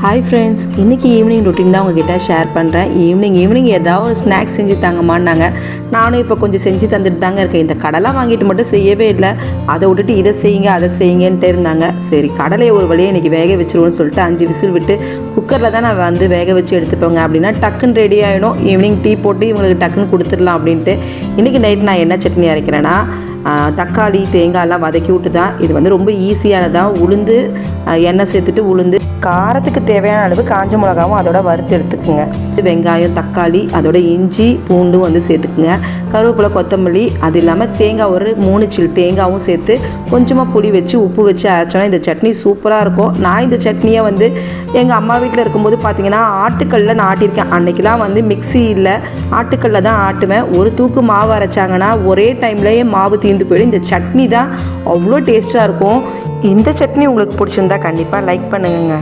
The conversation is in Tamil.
ஹாய் ஃப்ரெண்ட்ஸ், இன்றைக்கி ஈவினிங் ரொட்டீன் தான் உங்ககிட்ட ஷேர் பண்ணுறேன். ஈவினிங் ஏதாவது ஒரு ஸ்நாக்ஸ் செஞ்சு தாங்கம்மான்னாங்க. நானும் இப்போ கொஞ்சம் செஞ்சு தந்துட்டு தாங்க இருக்கேன். இந்த கடலை வாங்கிட்டு மட்டும் செய்யவே இல்லை, அதை விட்டுட்டு இதை செய்யுங்க அதை செய்யுங்கன்ட்டே இருந்தாங்க. சரி, கடலையை ஒரு வழியை இன்றைக்கி வேக வச்சுருவோன்னு சொல்லிட்டு 5 விசில் விட்டு குக்கரில் தான் நான் வந்து வேக வச்சு எடுத்துப்பேங்க. அப்படின்னா டக்குன்னு ரெடி ஆகிடும். ஈவினிங் டீ போட்டு இவங்களுக்கு டக்குன்னு கொடுத்துடலாம் அப்படின்ட்டு. இன்றைக்கி நைட் நான் என்ன சட்னி அரைக்கிறேன்னா, தக்காளி தேங்காயெல்லாம் வதக்கி விட்டு தான். இது வந்து ரொம்ப ஈஸியானதான். உளுந்து எண்ணெய் சேர்த்துட்டு உளுந்து காரத்துக்கு தேவையான அளவு காஞ்ச மிளகாவும் அதோட வறுத்து எடுத்துக்குங்க. வெங்காயம் தக்காளி அதோட இஞ்சி பூண்டும் வந்து சேர்த்துக்குங்க. கருவேப்பிலை கொத்தமல்லி, அது இல்லாமல் தேங்காய் ஒரு 3 சில் தேங்காயும் சேர்த்து கொஞ்சமாக புளி வச்சு உப்பு வச்சு அரைச்சோன்னா இந்த சட்னி சூப்பராக இருக்கும். நான் இந்த சட்னியை வந்து எங்கள் அம்மா வீட்டில் இருக்கும்போது பார்த்திங்கன்னா ஆட்டுக்கல்லில் நான் ஆட்டியிருக்கேன். அன்றைக்கெலாம் வந்து மிக்ஸி இல்லை, ஆட்டுக்கல்லில் தான் ஆட்டுவேன். ஒரு தூக்கு மாவு அரைச்சாங்கன்னா ஒரே டைம்லேயே மாவு தீர்ந்து போயிடும். இந்த சட்னி தான் அவ்வளோ டேஸ்ட்டாக இருக்கும். இந்த சட்னி உங்களுக்கு பிடிச்சிருந்தா கண்டிப்பாக லைக் பண்ணுங்க.